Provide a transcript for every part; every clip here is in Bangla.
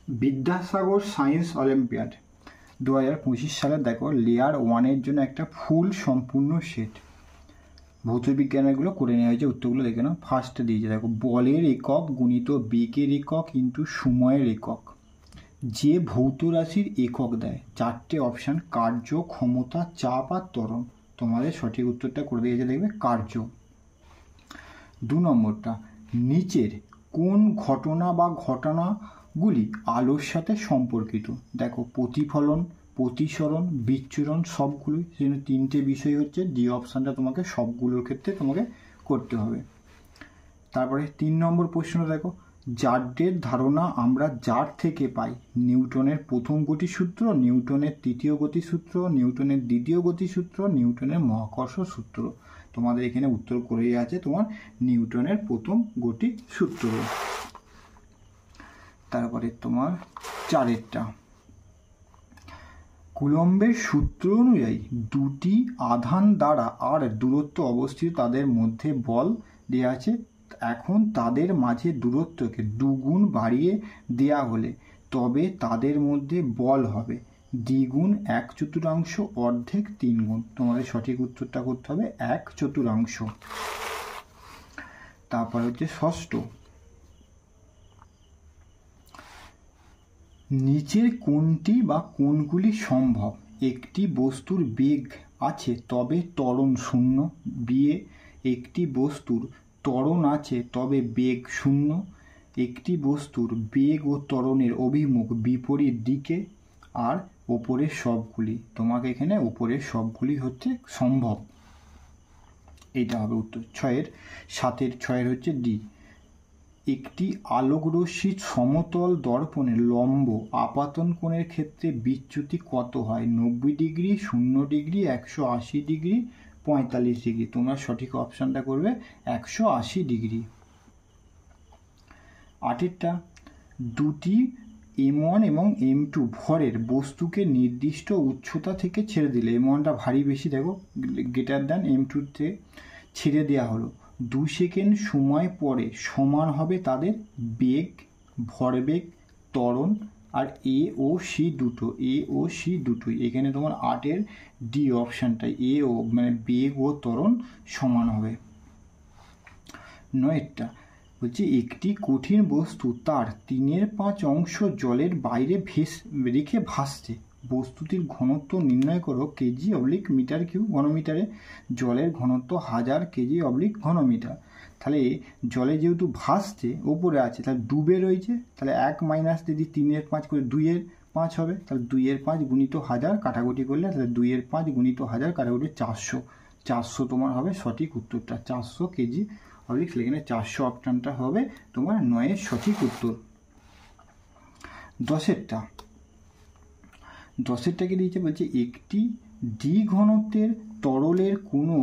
বিদ্যাসাগর সায়েন্স অলিম্পিয়াড 2025 সালে দেখো লেয়ার 1-এর জন্য একটা ফুল সম্পূর্ণ সেট ভৌতবিজ্ঞানেরগুলো করে নেওয়া হয়েছে। উত্তরগুলো দেখে নাও। ফার্স্টে দিয়েছে দেখো বলের একক গুণিত বেগের একক ইন্টু সময়ের একক। যে ভৌত রাশির একক দেয়, 4টে অপশান কার্য, ক্ষমতা, চাপ আর ত্বরণ। তোমাদের সঠিক উত্তরটা করে দিয়েছে দেখবে কার্য। 2 নম্বরটা নিচের কোন ঘটনা বা ঘটনাগুলি আলোর সাথে সম্পর্কিত? দেখো প্রতিফলন, প্রতিসরণ, বিচ্ছুরণ সবগুলোই। সেজন্য 3টে বিষয় হচ্ছে, ডি অপশানটা তোমাকে সবগুলোর ক্ষেত্রে তোমাকে করতে হবে। তারপরে 3 নম্বর প্রশ্নটা দেখো জাড্ডের ধারণা আমরা যার থেকে পাই। নিউটনের প্রথম গতিসূত্র, নিউটনের তৃতীয় গতিসূত্র, নিউটনের দ্বিতীয় গতিসূত্র, নিউটনের মহাকর্ষ সূত্র। তোমাদের এখানে উত্তর করেই আছে তোমার নিউটনের প্রথম গতিসূত্র। তারপরে তোমার 4এরটা কুলম্বের সূত্র অনুযায়ী দুটি আধান দ্বারা আর দূরত্ব অবস্থিত তাদের মধ্যে বল দেওয়া আছে। এখন তাদের মাঝে দূরত্বকে 2 গুণ বাড়িয়ে দেয়া হলে তবে তাদের মধ্যে বল হবে দ্বিগুণ 1/4 অর্ধেক 3 গুণ। তোমাদের সঠিক উত্তরটা করতে হবে 1/4। তারপর হচ্ছে 6ষ্ঠ নিচের কোনটি বা কোনগুলি সম্ভব? একটি বস্তুর বেগ আছে তবে ত্বরণ 0। বিয়ে একটি বস্তুর ত্বরণ আছে তবে বেগ 0। একটি বস্তুর বেগ ও ত্বরণের অভিমুখ বিপরীত দিকে। আর ওপরের সবগুলি। তোমাকে এখানে ওপরের সবগুলি হচ্ছে সম্ভব, এইটা হবে উত্তর। 7এর হচ্ছে ডি। একটি আলোকরশ্মি সমতল দর্পণের লম্ব আপাতন কোণের ক্ষেত্রে বিচ্যুতি কত হয়? 90 ডিগ্রি, 0 ডিগ্রি, 180 ডিগ্রি, 45 ডিগ্রি। তোমরা সঠিক অপশানটা করবে 180 ডিগ্রি। 8এরটা দুটি M1 এবং M2 ভরের বস্তুকে নির্দিষ্ট উচ্চতা থেকে ছেড়ে দিলে, M1টা ভারী বেশি দেখো গ্রেটার দ্যান M2-তে ছেড়ে দেওয়া হলো 2 সেকেন্ড সময় পরে সমান হবে তাদের বেগ, ভরবেগ, ত্বরণ আর এ ও সি দুটোই। এখানে তোমার 8-এর ডি অপশানটা মানে বেগ ও ত্বরণ সমান হবে। 9-এরটা বলছে একটি কঠিন বস্তু তার 3/5 অংশ জলের বাইরে রেখে ভাসছে। বস্তুটির ঘনত্ব নির্ণয় করো কেজি/মিটার কিউব ঘনমিটারে। জলের ঘনত্ব 1000 কেজি/ঘনমিটার। তাহলে জলে যেহেতু ভাসছে ওপরে আছে, তাহলে ডুবে রয়েছে, তাহলে 1 মাইনাস যদি 3/5 করে 2/5 হবে, তাহলে 2/5 গুণিত 1000 কাটাকুটি করলে তাহলে 2/5 গুণিত 1000 কাটাকুটি 400 তোমার হবে সঠিক উত্তরটা। 400 কেজি এখানে 400 অপশানটা হবে তোমার 9-এর সঠিক উত্তর। 10এরটাকে দিয়েছে বলছে একটি ডি ঘনত্বের তরলের কোনো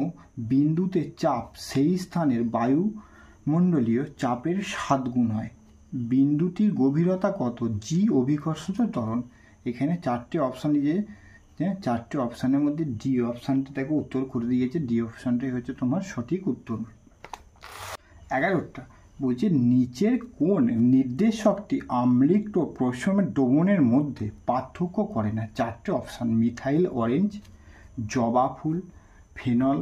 বিন্দুতে চাপ সেই স্থানের বায়ুমণ্ডলীয় চাপের 7 গুণ হয়। বিন্দুটির গভীরতা কত? জি অভিকর্ষজ ত্বরণ। এখানে 4টে অপশান দিয়ে 4টে অপশানের মধ্যে ডি অপশানটা দেখো উত্তর করে দিয়েছে। ডি অপশানটাই হচ্ছে তোমার সঠিক উত্তর। 11টা বলছে নিচের কোন নির্দেশকটি আম্লিক ও প্রশমের দ্রবণের মধ্যে পার্থক্য করে না? 4টে অপশান মিথাইল অরেঞ্জ, জবা ফুল, ফেনল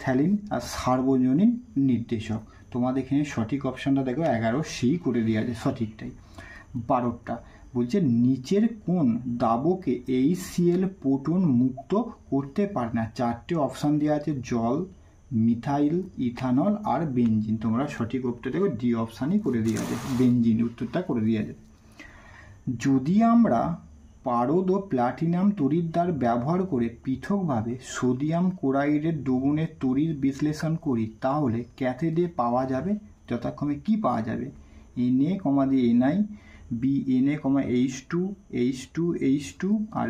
ফ্যালিন আর সার্বজনীন নির্দেশক। তোমাদের এখানে সঠিক অপশানটা দেখো 11 সি করে দেওয়া আছে সঠিকটাই। 12টা বলছে নিচের কোন দ্রাবকে HCl প্রোটন মুক্ত করতে পারে না? 4টে অপশান দেওয়া আছে জল, মিথাইল, ইথানল আর বেনজিন। তোমরা সঠিক উত্তরটা দেখো ডি অপশানই করে দিয়ে আছে, বেনজিন উত্তরটা করে দিয়ে আছে। যদি আমরা পারদ ও প্লাটিনাম তড়িৎদ্বার ব্যবহার করে পৃথকভাবে সোডিয়াম ক্লোরাইডের দ্রবণের তড়িৎ বিশ্লেষণ করি তাহলে ক্যাথোডে পাওয়া যাবে যথাক্রমে কি পাওয়া যাবে? Na, দিয়ে Ni, Na, H2 আর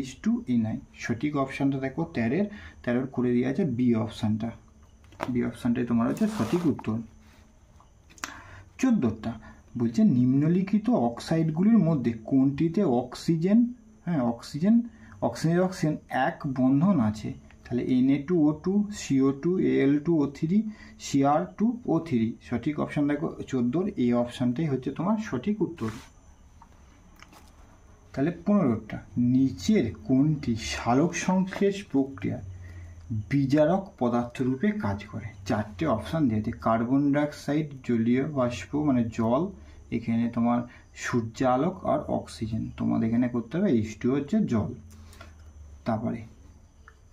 H2Ni। সঠিক অপশানটা দেখো 13 করে দিয়ে আছে বি অপশানটা। বি অপশানটাই তোমার হচ্ছে সঠিক উত্তর। 14টা বলছে নিম্নলিখিত অক্সাইডগুলির মধ্যে কোনটিতে অক্সিজেন এক বন্ধন আছে? তাহলে Na2O2, CO2, Al2O3, Cr2O3। সঠিক অপশান দেখো 14 এই অপশানটাই হচ্ছে তোমার সঠিক উত্তর। তাহলে 15টা নিচের কোনটি সালোক সংশ্লেষ প্রক্রিয়া বিজারক পদার্থ রূপে কাজ করে? 4টে অপশান দিয়েছে। কার্বন ডাইঅক্সাইড, জলীয় বাষ্প মানে জল, এখানে তোমার সূর্য আলোক আর অক্সিজেন। তোমাদের এখানে করতে হবে H2 হচ্ছে জল। তারপরে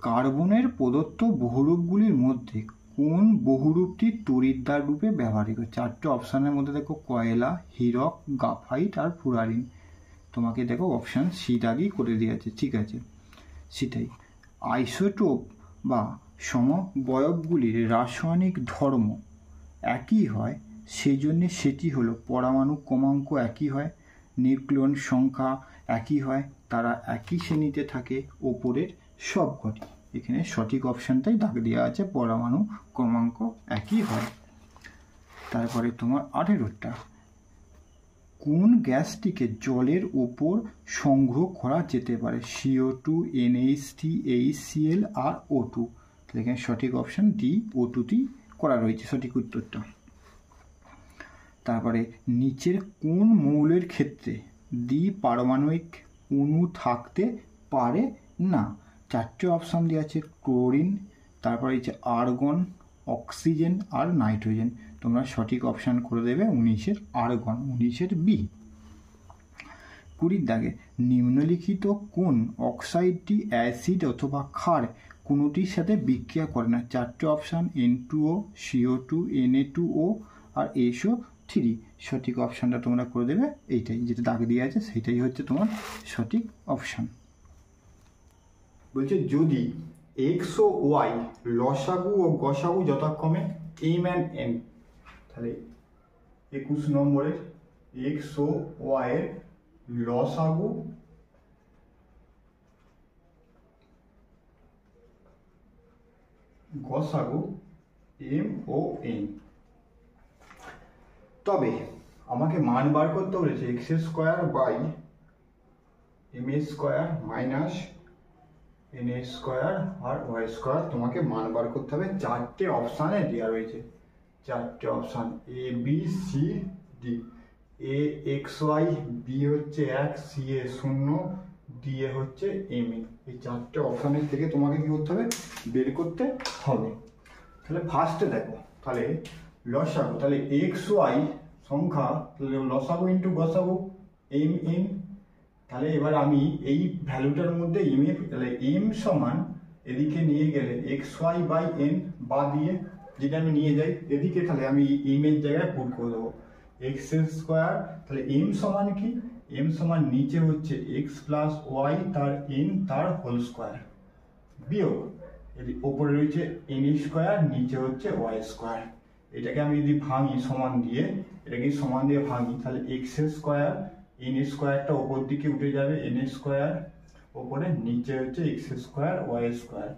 কার্বনের প্রদত্ত বহুরূপগুলির মধ্যে কোন বহুরূপটি তড়িৎদ্বার রূপে ব্যবহৃত? 4টে অপশানের মধ্যে দেখো কয়লা, হীরক, গ্রাফাইট আর ফ্লুরিন। তোমাকে দেখো অপশান সিট আগেই করে দিয়েছে, ঠিক আছে, সেটাই। আইসোটোপ বা সমবয়বগুলির রাসায়নিক ধর্ম একই হয়, সেই জন্যে সেটি হলো পরমাণু ক্রমাঙ্ক একই হয়, নিউক্লিয়ন সংখ্যা একই হয়, তারা একই শ্রেণীতে থাকে ওপরের সবকটি। এখানে সঠিক অপশানটাই দাগ দেওয়া আছে, পরমাণু ক্রমাঙ্ক একই হয়। তারপরে তোমার 18টা কোন গ্যাসটিকে জলের ওপর সংগ্রহ করা যেতে পারে? CO2, NH3, HCl আর O2। তাহলে এখানে সঠিক অপশান ডি, O2টি করা রয়েছে সঠিক উত্তরটা। তারপরে নিচের কোন মৌলের ক্ষেত্রে দ্বিপারমাণবিক অণু থাকতে পারে না? 4টে অপশান দেওয়া আছে, ক্লোরিন, তারপরে হচ্ছে আর্গন, অক্সিজেন আর নাইট্রোজেন। তোমরা সঠিক অপশান করে দেবে 19-এর আর্গন, 19-এর বি। 20 দাগে নিম্নলিখিত কোন অক্সাইডটি অ্যাসিড অথবা ক্ষার কোনোটির সাথে বিক্রিয়া করে না? 4টে অপশান, N2O, CO2, Na2O আর SO3। সঠিক অপশানটা তোমরা করে দেবে এইটাই, যেটা দাগ দিয়ে আছে সেটাই হচ্ছে তোমার সঠিক অপশান। বলছে যদি এক্স ও ওয়াই লসাগু ও গসাগু যথাক্রমে এম অ্যান্ড এন, তাহলে 21 নম্বরের এক্স ও ওয়াই এর লসাগু গসাগু এম ও এন, তবে আমাকে মান বার করতে বলেছে x square by m square minus n square আর ওয়াই স্কোয়ার। তোমাকে মান বার করতে হবে। 4টে অপশানে দেওয়া রয়েছে, 4টে option A B C D. A x y, B হচ্ছে 1, সি এ 0, ডি এ হচ্ছে এম এ। এই 4টে অপশানের থেকে তোমাকে কি করতে হবে? বের করতে হবে। তাহলে ফার্স্টে দেখো, তাহলে লসাগু, তাহলে এক্স ওয়াই সংখ্যা, তাহলে লসাগু ইন্টু গসাগু এম এন। তাহলে এবার আমি এই ভ্যালুটার মধ্যে এম এ, তাহলে এম সমান এদিকে নিয়ে গেলে এক্স ওয়াই বাই এন বা দিয়ে যেটা আমি নিয়ে যাই এদিকে, তাহলে আমি এম এর জায়গায় পুট করে দেবো এক্স স্কোয়ার। তাহলে এম সমান কি? এম সমান নিচে হচ্ছে এক্স প্লাস ওয়াই তার এন তার হোল স্কোয়ার বিয়োগ ওপরে রয়েছে এন স্কোয়ার, নিচে হচ্ছে ওয়াই স্কোয়ার। এটাকে আমি যদি ভাঙি সমান দিয়ে, এটাকে সমান দিয়ে ভাঙি, তাহলে এক্স স্কোয়ার, এন স্কোয়ারটা ওপর দিকে উঠে যাবে, এন স্কোয়ার ওপরে, নিচে হচ্ছে এক্স স্কোয়ার ওয়াই স্কোয়ার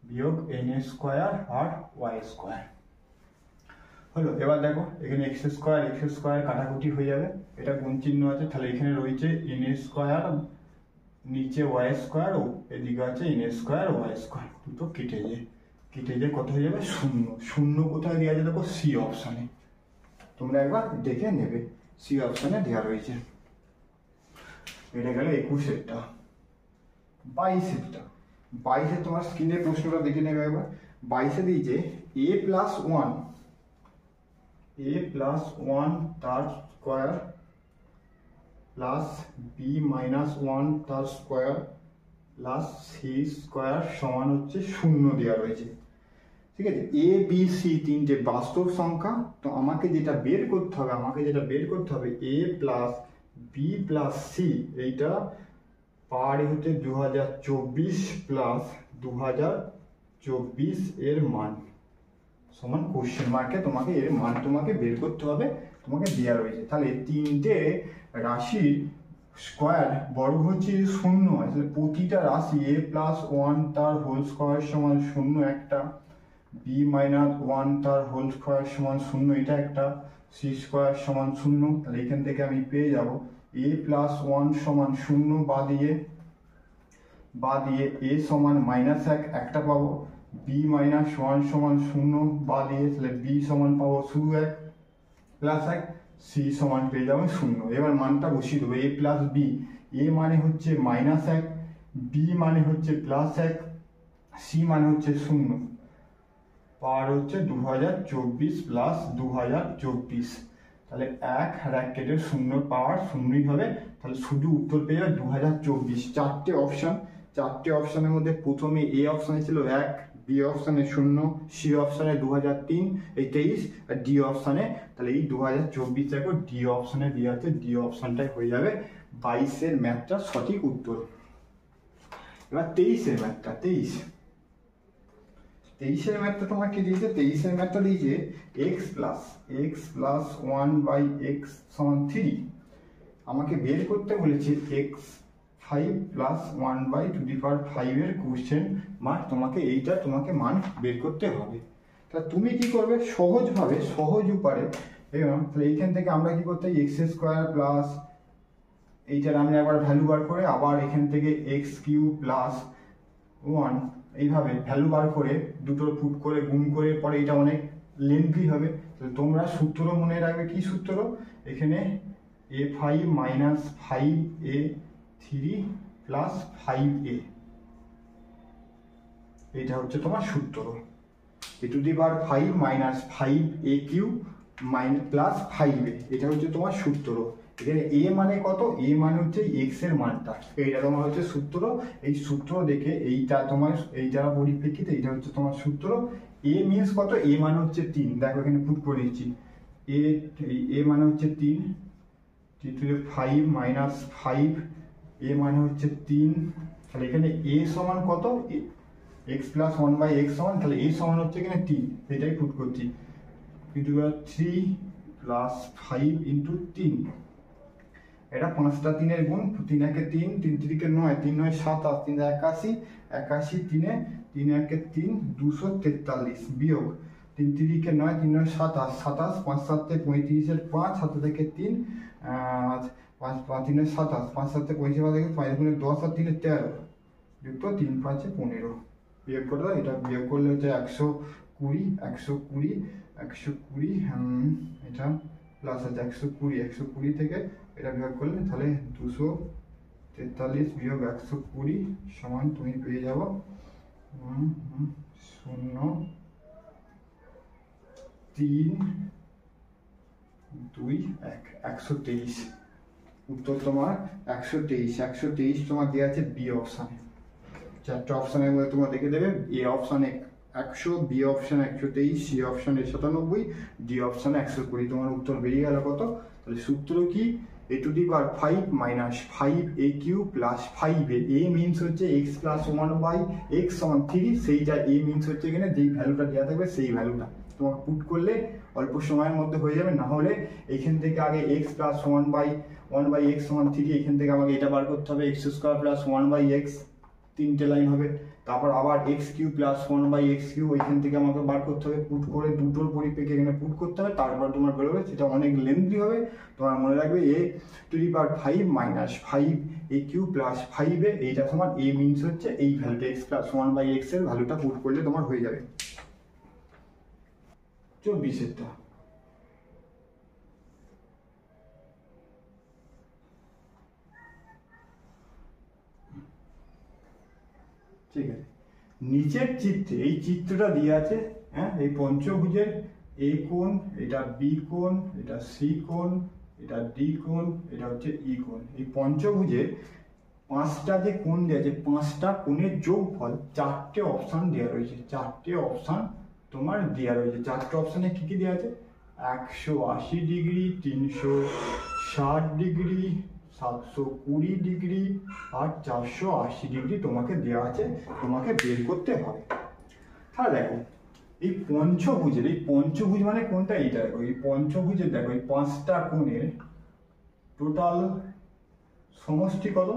বিয়োগ এন স্কোয়ার আর ওয়াই স্কোয়ার হলো। এবার দেখো এখানে এক্স স্কোয়ার কাটাকুটি হয়ে যাবে, এটা গুণ চিহ্ন আছে, তাহলে এখানে রয়েছে এন স্কোয়ার, নিচে ওয়াই স্কোয়ার, এদিকে আছে এন স্কোয়ার ওয়াই স্কোয়ার। দুটো কেটে যায় কোথায় যাবে? 0। 0 কোথায় দেওয়া আছে দেখো? সি অপশানে। তোমরা একবার দেখে নেবে, সি অপশানে দেওয়া রয়েছে। এটা গেল 21-এরটা। 22-এরটা, 22-এর তোমার স্ক্রিনে প্রশ্নটা দেখে নেবে একবার। 22-এ দিয়েছে এ প্লাস ওয়ান তার স্কোয়ার প্লাস বি মাইনাস 1 তার স্কোয়ার প্লাস সি স্কোয়ার সমান হচ্ছে 0 দেওয়া রয়েছে, ঠিক আছে। এ বি সি 3টে বাস্তব সংখ্যা। তো আমাকে যেটা বের করতে হবে, এ প্লাস বি প্লাস সি, এইটা পার হচ্ছে 2024 প্লাস 2024 এর মান সমান কোশ্চেন মার্কে তোমাকে এর মান তোমাকে বের করতে হবে, তোমাকে দেওয়া রয়েছে। তাহলে 3টে রাশির স্কোয়ার বর্গ হচ্ছে 0 হয়, তাহলে প্রতিটা রাশি এ প্লাস 1 তার হোল স্কোয়ার সমান 0 একটা, বি মাইনাস 1 তার হোল স্কোয়ার সমান 0 এটা একটা, সি স্কোয়ার সমান 0। তাহলে এখান থেকে আমি পেয়ে যাব এ প্লাস 1 সমান 0 বা দিয়ে এ সমান -1 একটা পাবো, বি মাইনাস 1 সমান 0 বা দিয়ে, তাহলে বি সমান পাবো শুধু 1 প্লাস 1। সি সমান পেয়ে যাবো 0। এবার মানটা বসিয়ে দেবো, এ প্লাস বি, এ মানে হচ্ছে -1, বি মানে হচ্ছে +1, সি মানে হচ্ছে 0, পাওয়ার হচ্ছে 2024 প্লাস 2024, তাহলে 1 আর 1 কেটে 0 পাওয়ার 0ই হবে, তাহলে শুধু উত্তর পেয়ে যাবে 2024। চারটে অপশানের মধ্যে প্রথমে এ অপশানে ছিল 1, বি অপশানে 0, সি অপশানে 2023 আর ডি অপশানে, তাহলে এই 2024 দেখো ডি অপশানে দিয়ে আছে, ডি অপশানটাই হয়ে যাবে 22-এর ম্যাথটা সঠিক উত্তর। এবার 23-এর ম্যাথটা, 23-এর ম্যাথটা তোমাকে দিয়েছে, 23-এর ম্যাথটা দিয়েছে x প্লাস 1/x সমান 3। আমাকে বের করতে বলেছে x5 প্লাস 1/5 এর কোশ্চেন মার্ক, তোমাকে মান বের করতে হবে। তা তুমি কি করবে, সহজ উপায়ে, তাহলে এইখান থেকে আমরা কি করতে হয়, x² প্লাস এইটার আমরা একবার ভ্যালু বার করে, আবার এখান থেকে x³ প্লাস 1 এইভাবে ভ্যালু বার করে দুটোর পুট করে গুণ করে, পরে এটা অনেক লেন্থি হবে। তো তোমরা সূত্র মনে রাখবে, কি সূত্র, এখানে a5 minus 5a3 plus 5a, এটা হচ্ছে তোমার সূত্র, a⁵ minus 5a³ plus 5a, এটা হচ্ছে তোমার সূত্র। এখানে a মানে কত, a মানে হচ্ছে x এর মানটা, এইটা তোমার হচ্ছে সূত্র। এই সূত্র দেখে এইটা পরিপ্রেক্ষিতে এইটা হচ্ছে তোমার সূত্র। a মিনস কত, a মানে হচ্ছে 3, দেখো এখানে পুট করে দিচ্ছি, a মানে হচ্ছে 3, 5 মাইনাস 5, a মানে হচ্ছে 3, তাহলে এখানে a সমান কত, x প্লাস 1/x সমান, তাহলে a সমান হচ্ছে এখানে 3, এটাই পুট করছি, 3 প্লাস 5 ইন্টু 3, এটা 5টা 3-এর গুণ, 3 1 3, 3 3 9, 3 9 27, 3 81, 81 3 1 3, 243 বিয়োগ 3 3 9, 3 9 27, 27, 5 7 35 এর 5, 7 থেকে 3, 5 3 27, 5 7 35 থেকে 5 গুণে 10 আর 3 13, যুক্ত 3 5 15, বিয়োগ করে দাও, এটা বিয়োগ করলে হচ্ছে 120, এটা প্লাস আছে 120 থেকে এটা বিয়োগ করলে তাহলে 243 বিয়োগ 120 সমান তুমি পেয়ে যাবো 0 3 2 1, 123। উত্তর তোমার 123 তোমার দেওয়া আছে বি অপশানে। চারটে অপশানের মধ্যে তোমার দেখে দেবে, এ অপশানে 100, বি অপশানে 123, সি অপশানে 97, ডি অপশানে 120। তোমার উত্তর বেরিয়ে গেল কত, তাহলে সূত্র কি, a⁵ minus 5a³ plus 5a, a means হচ্ছে x প্লাস 1/x সমান 3, সেইটা a মিনস হচ্ছে এখানে যেই ভ্যালুটা দেওয়া থাকবে সেই ভ্যালুটা তোমাকে পুট করলে অল্প সময়ের মধ্যে হয়ে যাবে। না হলে এখান থেকে আগে x প্লাস 1/x সমান 3, এখান থেকে আমাকে এটা বার করতে হবে, x² প্লাস 1/x, 3টে লাইন হবে, তারপর আবার x³ প্লাস 1/x³ ওইখান থেকে আমাকে বার করতে হবে, পুট করে দুটোর পরিপ্রেক্ষিতে এখানে পুট করতে হবে, তারপর তোমার বেরোবে, সেটা অনেক লেন্থি হবে। তোমার মনে রাখবে a⁵ minus 5a³ plus 5a, এইটা তোমার a মিনস হচ্ছে এই ভ্যালুটা, x প্লাস 1/x এর ভ্যালুটা পুট করলে তোমার হয়ে যাবে। 24-এরটা ঠিক আছে, নিচের চিত্রে এই চিত্রটা দিয়ে আছে, হ্যাঁ, এই পঞ্চভুজের এ কোণ, এটা বি কোণ, এটা সি কোণ, এটা ডি কোণ, এটা হচ্ছে ই কোণ। এই পঞ্চভুজের 5টা যে কোণ দেওয়া আছে, 5টা কোণের যোগফল, 4টে অপশান দেওয়া রয়েছে, 4টে অপশান তোমার দেওয়া রয়েছে। 4টে অপশানে কি কি দেওয়া আছে, 180 ডিগ্রি, 360 ডিগ্রি, 720 ডিগ্রি আর 480 ডিগ্রি তোমাকে দেওয়া আছে, তোমাকে বের করতে হবে। তাহলে দেখো এই পঞ্চভুজ মানে কোনটা, এইটা দেখো, এই পঞ্চভুজের দেখো এই 5টা কোণের টোটাল সমষ্টি কত,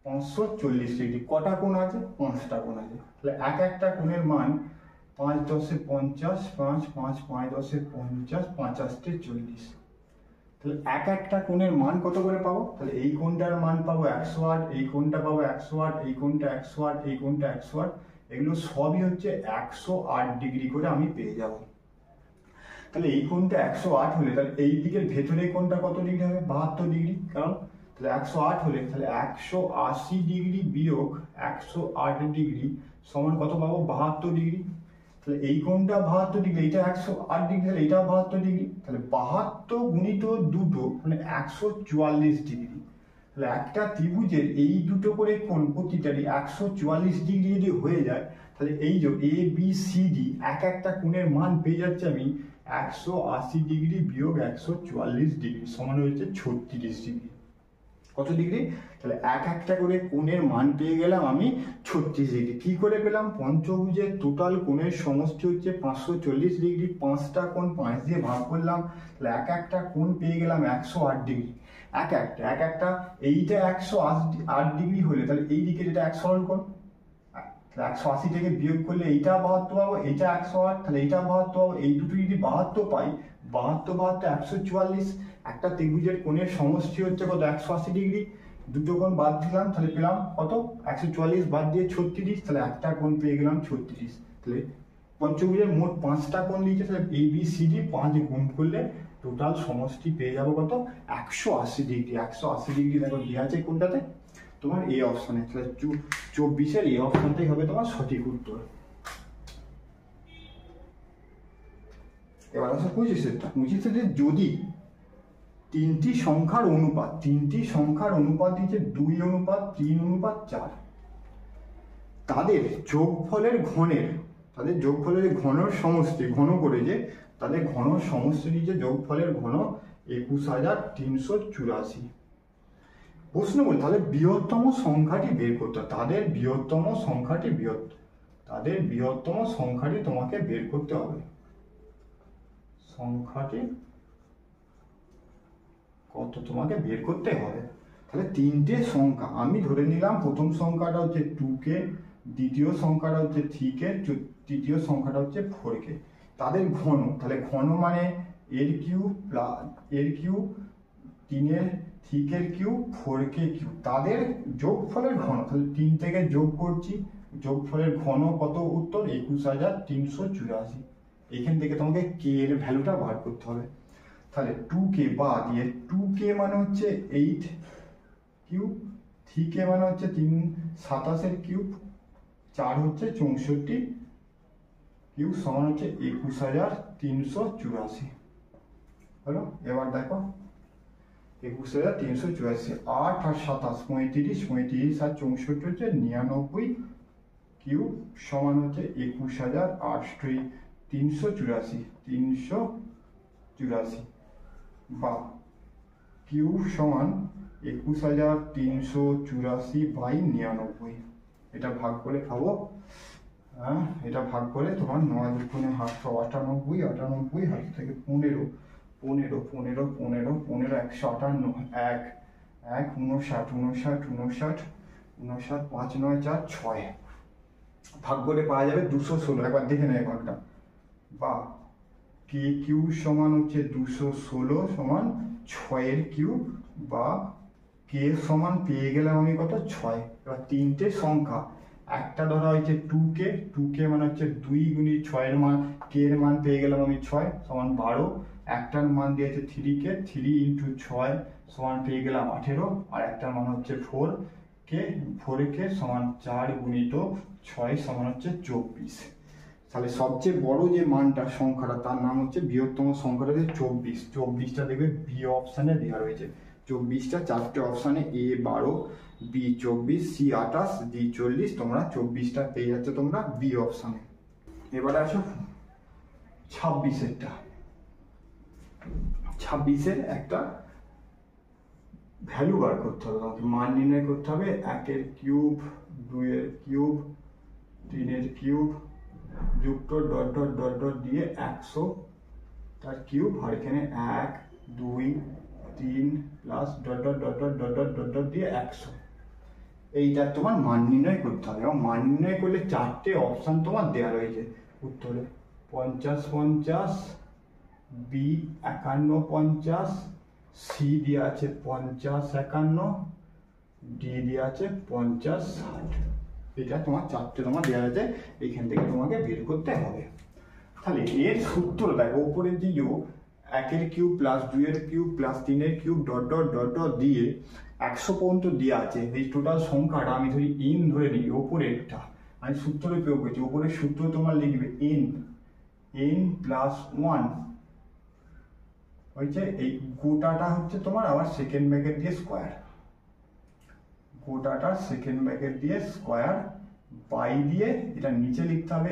540 ডিগ্রি। কটা কোণ আছে, 5টা কোণ আছে, তাহলে একটা কোণের মান 5 10 50, 5 5 5 10 50, 50 40, তাহলে একটা কোণের মান কত করে পাবো, তাহলে এই কোণটার মান পাবো 108, এই কোণটা পাবো 108, এই কোণটা 108, এই কোণটা 108, এগুলো সবই হচ্ছে 108 ডিগ্রি করে আমি পেয়ে যাব। তাহলে এই কোণটা 108 হলে তাহলে এই দিকের ভেতরে কোণটা কত ডিগ্রি হবে? 72 ডিগ্রি। কারণ তাহলে 108 হলে তাহলে 180 ডিগ্রি বিয়োগ 108 ডিগ্রি সমান কত পাবো? 72 ডিগ্রি। তাহলে এই কোণটা 72 ডিগ্রি, এটা 108 ডিগ্রি, তাহলে এটা 72 ডিগ্রি। তাহলে 72 গুণিত দুটো মানে 144 ডিগ্রি। তাহলে একটা ত্রিভুজের এই দুটো করে কোণ প্রতিটারই 144 ডিগ্রি যদি হয়ে যায়, তাহলে এই যে এ বি সি ডি এক একটা কোণের মান পেয়ে যাচ্ছে আমি 180 ডিগ্রি বিয়োগ 144 ডিগ্রি সমান হয়েছে 36 ডিগ্রি। কত ডিগ্রি? তাহলে এক একটা করে কোণের মান পেয়ে গেলাম আমি 36 ডিগ্রি। কি করে পেলাম? পঞ্চভুজের টোটাল কোণের সমষ্টি হচ্ছে 540 ডিগ্রি, 5টা কোণ 5 দিয়ে ভাগ করলাম, তাহলে এক একটা কোণ পেয়ে গেলাম 108 ডিগ্রি। এক একটা এইটা 108 ডিগ্রি হলে তাহলে এই দিকে যেটা 108 কোণ, 180 থেকে বিয়োগ করলে এইটা 72 পাবো, এইটা 108, তাহলে এইটা 72 পাবো। এই দুটো যদি 72 পাই, 72 144, একটা ত্রিভুজের কোণের সমষ্টি হচ্ছে কত? 180 ডিগ্রি। দুটো কোণ বাদ দিলাম, তাহলে পেলাম কত? 144 বাদ দিয়ে 36, তাহলে একটা কোণ পেয়ে গেলাম 36। তাহলে পঞ্চভুজের মোট 5টা কোণ দিয়েছে, তাহলে এ বি সি ডি 5 গুণ করলে টোটাল সমষ্টি পেয়ে যাবো কত? 180 ডিগ্রি। 180 ডিগ্রি দেখো দেওয়া আছে কোনটাতে? তোমার এই অপশনে। তাহলে 24-এর এই অপশনটাই হবে তোমার সঠিক উত্তর। এবার আসো 25-এরটা। 25-এর যদি তিনটি সংখ্যার অনুপাত দিয়েছে 2:3:4, তাদের যোগফলের ঘনের সমষ্টি, ঘন করে যে তাদের ঘন সমষ্টি দিয়েছে, যোগফলের ঘন 21384। প্রশ্ন বলি তাহলে বৃহত্তম সংখ্যাটি বের করতে হবে। তাদের বৃহত্তম সংখ্যাটি তোমাকে বের করতে হবে। সংখ্যাটি কত তোমাকে বের করতে হবে? তাহলে তিনটে সংখ্যা আমি ধরে নিলাম, প্রথম সংখ্যাটা হচ্ছে 2k, দ্বিতীয় সংখ্যাটা হচ্ছে 3k, তৃতীয় সংখ্যাটা হচ্ছে 4k। তাদের ঘন, তাহলে ঘন মানে এর কিউব প্লাস এর কিউব, 3 এর কিউব, 4k কিউব। তাদের যোগফলের ঘন, তাহলে 3 থেকে যোগ করছি, যোগফলের ঘন কত? উত্তর 21384। এখান থেকে তোমাকে k এর ভ্যালুটা বার করতে হবে। তাহলে 2k বা দিয়ে 2k মানে হচ্ছে 8 কিউব, 3k মানে হচ্ছে 27 এর কিউব, 4 হচ্ছে 64 কিউব সমান হচ্ছে 21384 হলো। এবার দেখো 21384, 8 আর 27 35, 35 আর 64 হচ্ছে 99 কিউব সমান হচ্ছে 21384 বা কিউব সমান 21384/99। এটা ভাগ করে খাবো, এটা ভাগ করে তোমার 9 দুগুণে 898, 98 হাত থেকে 15, 15 15 15 15 158, 1 1 59 59 59 59 5 9 4 6 ভাগ করে পাওয়া যাবে 216। একবার দেখে নেয় ভাগটা। বা কে কিউ সমান হচ্ছে 216 সমান 6 এর কিউব, বা কে সমান পেয়ে গেলাম আমি কত? 6। এবার তিনটে সংখ্যা, একটা ধরা হয়েছে 2k মানে হচ্ছে 2 গুণিত 6 এর মান, কে এর মান পেয়ে গেলাম আমি 6 সমান 12। একটার মান দিয়েছে 3k, 3 ইন্টু 6 সমান পেয়ে গেলাম 18, আর একটার মান হচ্ছে 4k সমান 4 গুণিত 6 সমান হচ্ছে 24। তাহলে সবচেয়ে বড় যে মানটা সংখ্যাটা তার নাম হচ্ছে বৃহত্তম সংখ্যাটা হচ্ছে 24। 24টা দেখবে বি অপশানে দেওয়া রয়েছে। 24টা চারটে অপশানে, এ 12, বি 24, সি 28, ডি 40। তোমরা 24টা পেয়ে যাচ্ছ তোমরা বি অপশানে। এবারে আসো 26-এরটা। 26-এর একটা ভ্যালু বার করতে হবে, তোমাকে মান নির্ণয় করতে হবে। 1 এর কিউব, 2 এর কিউব, 3 এর কিউব যুক্ত ডট ডট ডট ডট দিয়ে 100 তার কিউব, আর এখানে 1 2 3 plus dot dot dot dot dot dot dot dot দিয়ে 100। এইটা তোমার মান নির্ণয় করতে হবে, এবং মান নির্ণয় করলে চারটে অপশান তোমার দেওয়া রয়েছে উত্তরে। 50 50, বি 51 50, সি দেওয়া আছে 50 51, ডি দেওয়া আছে 50 60। এটা তোমার চারটে তোমার দেওয়া আছে, এখান থেকে তোমাকে বের করতে হবে। তাহলে এর সূত্র দেখো, উপরের যে একের কিউব প্লাস 2 এর কিউব প্লাস 3 এর cube dot dot dot dot দিয়ে 100 পর্যন্ত দেওয়া আছে। এই টোটাল সংখ্যাটা আমি ধরি n ধরে নিই, ওপরেরটা আমি সূত্রে প্রয়োগ করছি। ওপরের সূত্র তোমার লিখবে n প্লাস 1 হয়েছে, এই গোটাটা হচ্ছে তোমার আবার সেকেন্ড ব্র্যাকেট দিয়ে স্কোয়ার, গোটাটা সেকেন্ড ব্র্যাকেট দিয়ে স্কোয়ার বাই দিয়ে এটা নিচে লিখতে হবে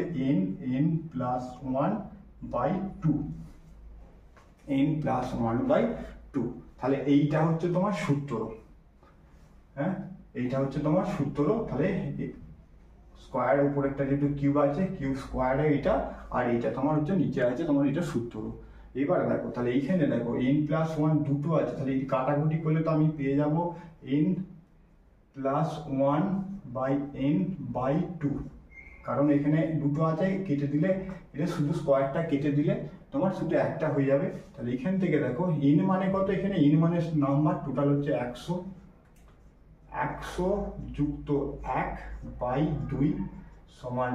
n plus 1 by 2, n plus 1 by 2। তাহলে এইটা হচ্ছে তোমার সূত্র, হ্যাঁ এইটা হচ্ছে তোমার সূত্র। তাহলে স্কোয়ার উপরে একটা যেহেতু কিউব আছে, কিউব স্কোয়ারে এটা, আর এইটা তোমার হচ্ছে নিচে আছে তোমার এটা সূত্র। এবার দেখো তাহলে এইখানে দেখো n প্লাস 1 দুটো আছে, তাহলে এই কাটাকুটি করলে তো আমি পেয়ে যাব n plus 1 by n by 2, কারণ এখানে দুটো আছে, কেটে দিলে এটা শুধু স্কোয়ারটা কেটে দিলে তোমার শুধু একটা হয়ে যাবে। তাহলে এখান থেকে দেখো n মানে কত, এখানে n মানে নাম্বার টোটাল হচ্ছে 100, 100 যুক্ত 1 বাই 2 সমান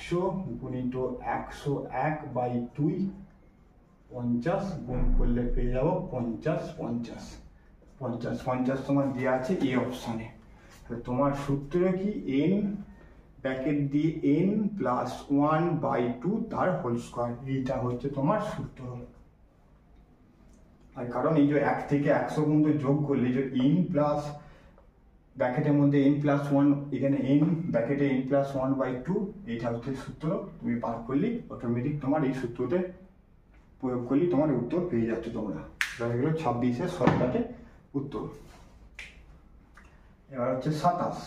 100 গুণিত 101 বাই 2 50 গুণ করলে পেয়ে যাবো 50 50 50 50 তোমার দেওয়া আছে এই অপশানে। তাহলে তোমার সূত্র কি n ব্র্যাকেট দিয়ে n প্লাস 1 বাই 2 তার হোল স্কোয়ার, এইটা হচ্ছে তোমার সূত্র। আর কারণ এই যে 1 থেকে 100 পর্যন্ত যোগ করলে যে n প্লাস ব্র্যাকেটের মধ্যে n প্লাস 1, এখানে n ব্র্যাকেটে n প্লাস 1 বাই 2, এইটা হচ্ছে সূত্র। তুমি পার করলে অটোমেটিক তোমার এই সূত্রতে প্রয়োগ করলে তোমার উত্তর পেয়ে যাচ্ছে তোমরা। হয়ে গেল 26-এর শর্টকাটে উত্তর। এবার হচ্ছে 27,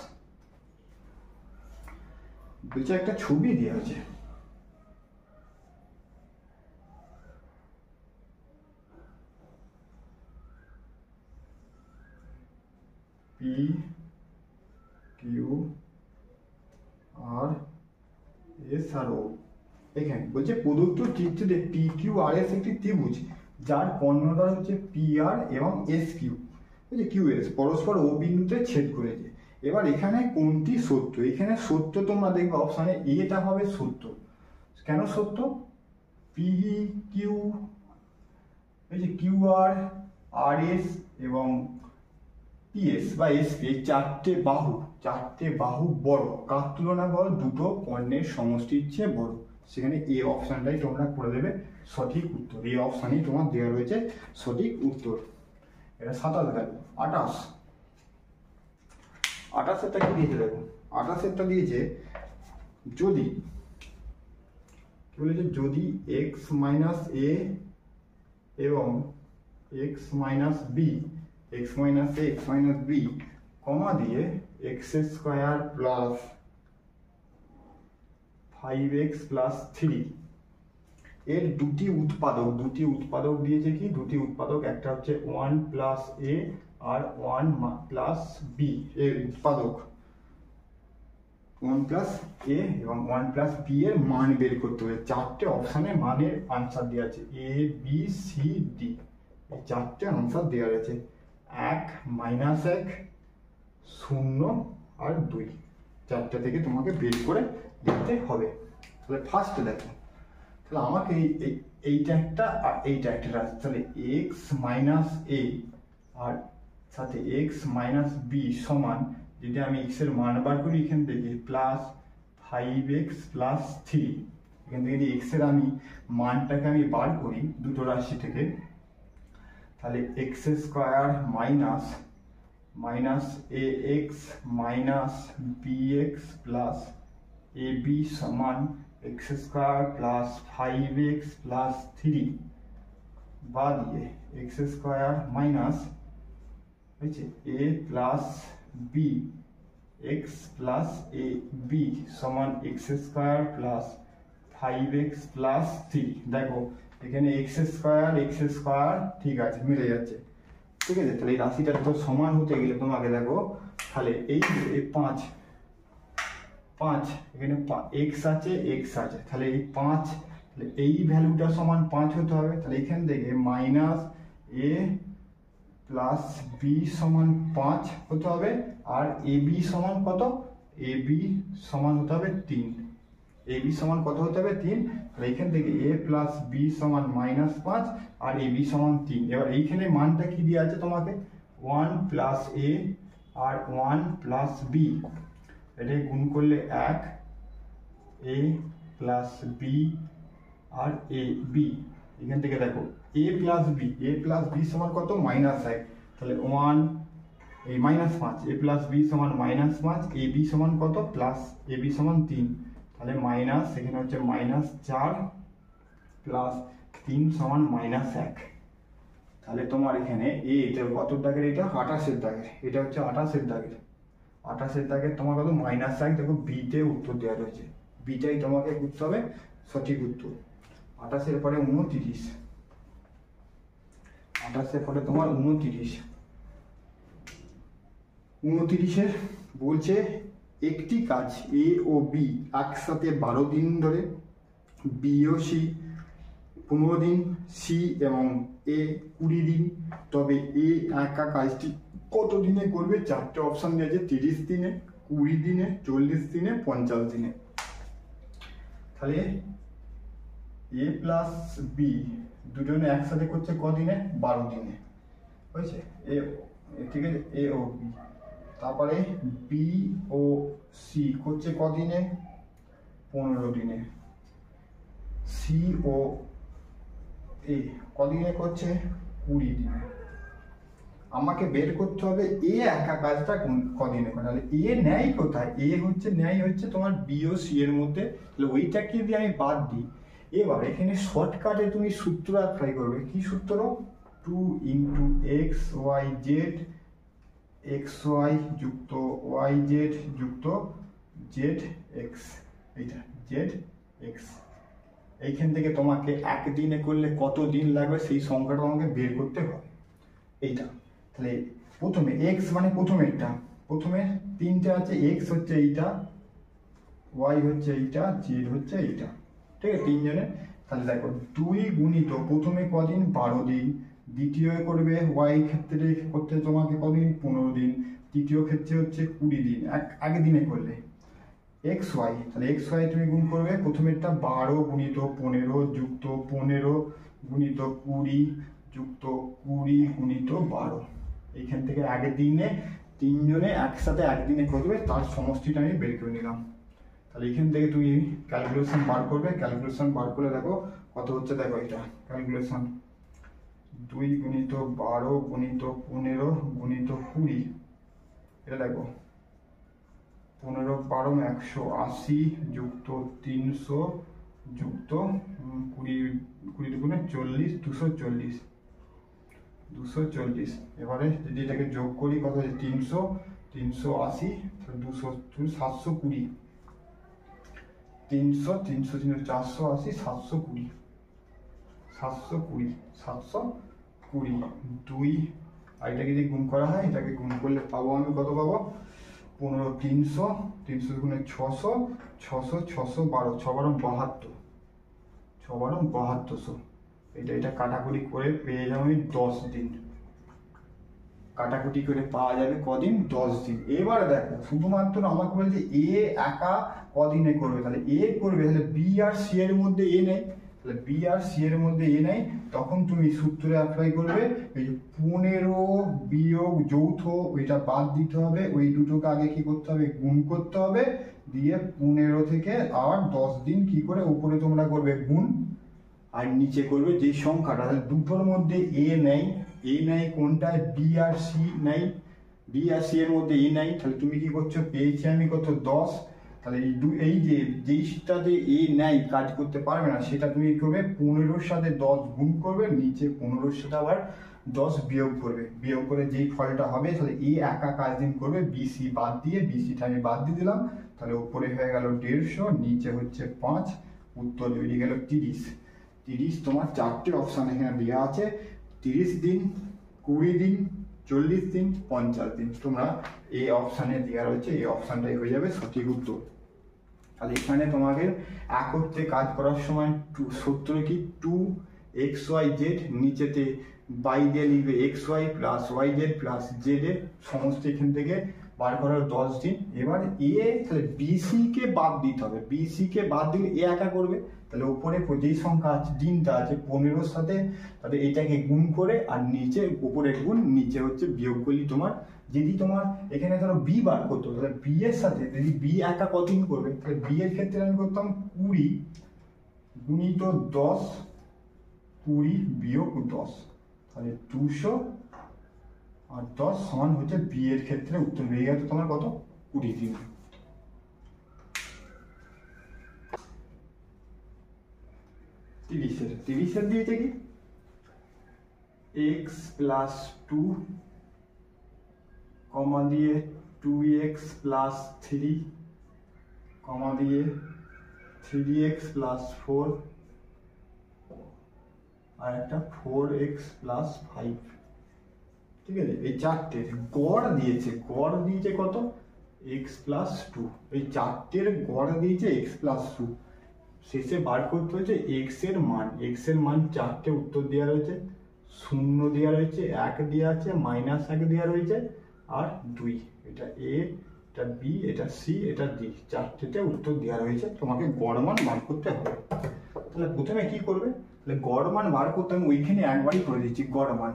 বলছে একটা ছবি দেওয়া আছে, P Q R S আর O। এখানে বলছে প্রদত্ত চিত্রে পি কিউ আর এস একটি ত্রিভুজ যার কর্ণদ্বার হচ্ছে পি আর এবং এস কিউ, বুঝছে কিউ এস পরস্পর ও বিন্দুতে ছেদ করেছে। এবার এখানে কোনটি সত্য, এখানে সত্য তোমরা দেখবে অপশানে এটা হবে সত্য। কেন সত্য, পি কিউ এই যে কিউ আর আর এস এবং পিএস বা এসপি, এই চারটে বাহু বড়, কার তুলনা বড়, দুটো কর্ণের সমষ্টির চেয়ে বড়। সেখানে এই অপশানটাই তোমরা করে দেবে সঠিক উত্তর, এই অপশানেই তোমার দেওয়া রয়েছে সঠিক উত্তর। এটা 27 গেল। 28 কি দিয়েছে দেখো, 28 দিয়েছে যদি কি বলেছে, যদি এক্স মাইনাস এ এবং x minus B, x minus এ এক্স মাইনাস বি কমা দিয়ে x square plus 5x plus 3 এর দুটি উৎপাদক দিয়েছে কি, দুটি উৎপাদক, একটা হচ্ছে 1 প্লাস এ আর 1 প্লাস বি এর উৎপাদক, 1 প্লাস এ এবং 1 প্লাস বি এর মান বের করতে হবে। চারটে অপশানে মানের আনসার দেওয়া আছে, এ বি সি ডি, এই চারটে আনসার দেওয়া আছে, 1 মাইনাস 1 0 আর 2, চারটে থেকে তোমাকে বের করে দিতে হবে। তাহলে ফার্স্টে দেখো, তাহলে আমাকে এইটা একটা আর এইটা একটা রাখতে, তাহলে এক্স মাইনাস এ আর সাথে এক্স মাইনাস বি সমান, যদি আমি এক্স এর মান বার করি এখান থেকে প্লাস 5x প্লাস 3, এখান থেকে যদি এক্স এর আমি মানটাকে আমি বার করি দুটো রাশি থেকে, তাহলে x square minus A x minus B x plus a b সমান x square plus 5x plus 3 বা দিয়ে এক্স স্কোয়ার মাইনাস হয়েছে a plus b x plus a b সমান x square plus 5x plus 3। দেখো এখানে এক্স স্কোয়ার ঠিক আছে, মিলে যাচ্ছে, ঠিক আছে। তাহলে এই রাশিটা তো সমান হতে গেলে তোমাকে দেখো, তাহলে এই 5 এখানে এক্স আছে, তাহলে এই 5, তাহলে এই ভ্যালুটা সমান 5 হতে হবে। তাহলে এখান থেকে মাইনাস এ প্লাস বি সমান 5 হতে হবে, আর এ বি সমান কত, এ বি সমান হতে হবে 3, এ বি সমান কত হতে হবে 3, তাহলে এখান থেকে a প্লাস বি সমান -5 আর এ বি সমান 3। এবার এইখানে মানটা কি দেওয়া আছে তোমাকে 1 প্লাস এ আর 1 প্লাস বি, এটাকে গুণ করলে 1, এ plus B R A B. এখান থেকে দেখো এ প্লাস বি সমান কত -1, তাহলে 1 এই -5, এ প্লাস বি সমান -5, এ বি সমান কত প্লাস এ বি সমান 3, তাহলে মাইনাস এখানে হচ্ছে -4 প্লাস 3 সমান -1। তাহলে তোমার এখানে এ এটা কত দাগের, এটা 28 দাগের, এটা হচ্ছে 28 দাগের তোমার কত -1। দেখো বিতে উত্তর দেওয়া রয়েছে, বিটাই তোমাকে করতে হবে সঠিক উত্তর। 28 পরে 29, 28 পরে তোমার 29 বলছে একটি কাজ এ ও বি একসাথে 12 দিন ধরে, বি ও সি 15 দিন, সি এবং এ 20 দিন, তবে এ একা কাজটি কত দিনে করবে? 4টে অপশন দিয়েছে, 30 দিনে, 20 দিনে, 40 দিনে, 50 দিনে। তাহলে এ প্লাস বি দুজনে একসাথে করছে কদিনে? 12 দিনে, বুঝছে? এ ঠিক আছে, এ ও বি। তারপরে বি ও সি করছে কদিনে? 15 দিনে। সি ও এ কদিনে করছে? 20 দিনে। আমাকে বের করতে হবে এ একা কাজটা কদিনে করে। তাহলে এ নেয় কোথায়? এ হচ্ছে নেয় হচ্ছে তোমার বি ও সি এর মধ্যে, তাহলে ওইটাকে যদি আমি বাদ দিই, এবার এখানে শর্টকাটে তুমি সূত্র অ্যাপ্লাই করবে। কি সূত্র? 2 × xyz xy যুক্ত yz যুক্ত zx, এইটা zx। এইখান থেকে তোমাকে একদিনে করলে কত দিন লাগবে সেই সংখ্যাটা তোমাকে বের করতে হবে এইটা। তাহলে প্রথমে x মানে প্রথমেরটা, প্রথমে 3টে আছে, x হচ্ছে এইটা, y হচ্ছে এইটা, z হচ্ছে এইটা, ঠিক আছে 3 জনের। তাহলে দেখো 2 গুণিত প্রথমে কদিন? 12 দিন, দ্বিতীয় করবে y ক্ষেত্রে করতে তোমাকে কদিন? 15 দিন, তৃতীয় ক্ষেত্রে হচ্ছে 20 দিন, আগে দিনে করলে xy। তাহলে xy তুমি গুণ করবে, প্রথমেরটা 12 গুণিত 15 যুক্ত 15 গুণিত 20 যুক্ত 20 গুণিত 12। এইখান থেকে আগের দিনে 3 জনে একসাথে একদিনে করবে, তার সমষ্টিটা আমি বের করে নিলাম। তাহলে এখান থেকে তুমি ক্যালকুলেশন বার করবে, ক্যালকুলেশন বার করে দেখো কত হচ্ছে। দেখো এটা ক্যালকুলেশন 2 গুণিত 12 গুণিত 15 গুণিত 20, এটা দেখো 15 12 180 যুক্ত 300 যুক্ত 20 দুগুণে 40, 240। এবারে যদি এটাকে যোগ করি কত হচ্ছে? 300 380 200 720, 300 300 480 720 2। আর এটাকে যদি গুণ করা হয়, এটাকে গুণ করলে পাবো আমি কত পাবো? 15 300 300 গুণে 600 600 612 6 বারো 72, 6 বারো 7200। এটা কাটাকুটি করে পেয়ে যাবো আমি 10 দিন, কাটাকুটি করে পাওয়া যাবে কদিন? 10 দিন। এবারে দেখো শুধুমাত্র আমাকে বলছে এ একা কদিনে করবে, তাহলে এ করবে, তাহলে বি আর সি এর মধ্যে এ নেই, তাহলে বি আর সি এর মধ্যে এ নেই, তখন তুমি সূত্রে অ্যাপ্লাই করবে এই 15 বিয়োগ যৌথ, ওইটা বাদ দিতে হবে, ওই দুটোকে আগে কি করতে হবে? গুণ করতে হবে, দিয়ে 15 থেকে আর 10 দিন কি করে উপরে তোমরা করবে গুণ, আর নিচে করবে যেই সংখ্যাটা। তাহলে দুটোর মধ্যে এ নেই, এ নাই কোনটায়? বি আর সি নাই, বি আর সি এর মধ্যে এ নাই, তাহলে তুমি কি করছো? পেয়েছি আমি কত? 10। তাহলে এই যে যেইটাতে এ নাই কাজ করতে পারবে না, সেটা তুমি কি করবে? 15-র সাথে 10 গুণ করবে, নিচে 15-র সাথে আবার 10 বিয়োগ করবে, বিয়োগ করে যেই ফলটা হবে, তাহলে এ একা কাজ দিন করবে, বিসি বাদ দিয়ে, বিসিটা আমি বাদ দিয়ে দিলাম, তাহলে উপরে হয়ে গেল 150, নিচে হচ্ছে 5, উত্তর বেরিয়ে গেল 30। তোমার 4টে অপশন এখানে দেওয়া আছে, 30 দিন, 20 দিন, 40 দিন, 50 দিন। তোমরা এই অপশানে দেওয়া রয়েছে, এই অপশানটাই হয়ে যাবে সঠিক উত্তর। তাহলে এখানে তোমাকে একত্রে কাজ করার সময় সূত্র কি? 2xyz, নিচেতে বাই দিয়ে লিখবে xy plus yz plus z এর সমস্ত এখান থেকে বার করার 10 দিন। এবার এ তাহলে বিসি কে বাদ দিতে হবে, বিসি কে বাদ দিলে এ একা করবে, তাহলে উপরে যেই সংখ্যা আছে দিনটা আছে 15-র সাথে, তাহলে এটাকে গুণ করে আর নিচে উপরে গুণ নিচে হচ্ছে বিয়োগ করলি তোমার। যদি তোমার এখানে ধরো বি বার করতো, তাহলে বি এর সাথে যদি বি একা কতদিন করবে, তাহলে বি এর ক্ষেত্রে আমি করতাম 20 গুণিত 10, 20 বিয়োগ 10, তাহলে 200 আর 10 সমান হচ্ছে বি এর ক্ষেত্রে উত্তর বেরিয়ে গেছে তোমার কত, 20 দিন। তিরিশের দিয়েছে কি x প্লাস 2 কমা দিয়ে 2x প্লাস 3 কমা দিয়ে 3x প্লাস 4 আর একটা 4x প্লাস 5। ঠিক আছে, এই চারটের গড় দিয়েছে কত, x প্লাস 2। এই চারটের গড় দিয়েছে x প্লাস 2। শেষে বার করতে হচ্ছে x এর মান চারটে উত্তর দেওয়া রয়েছে, 0 দেওয়া রয়েছে, 1 দেওয়া আছে, -1 দেওয়া রয়েছে আর 2। এটা a, এটা b, এটা c, এটা d, চারটেতে উত্তর দেওয়া রয়েছে। তোমাকে গড় মান বার করতে হবে। তাহলে প্রথমে কি করবে, তাহলে গড় মান বার করতে আমি ওইখানে একবারই করে দিচ্ছি গড় মান।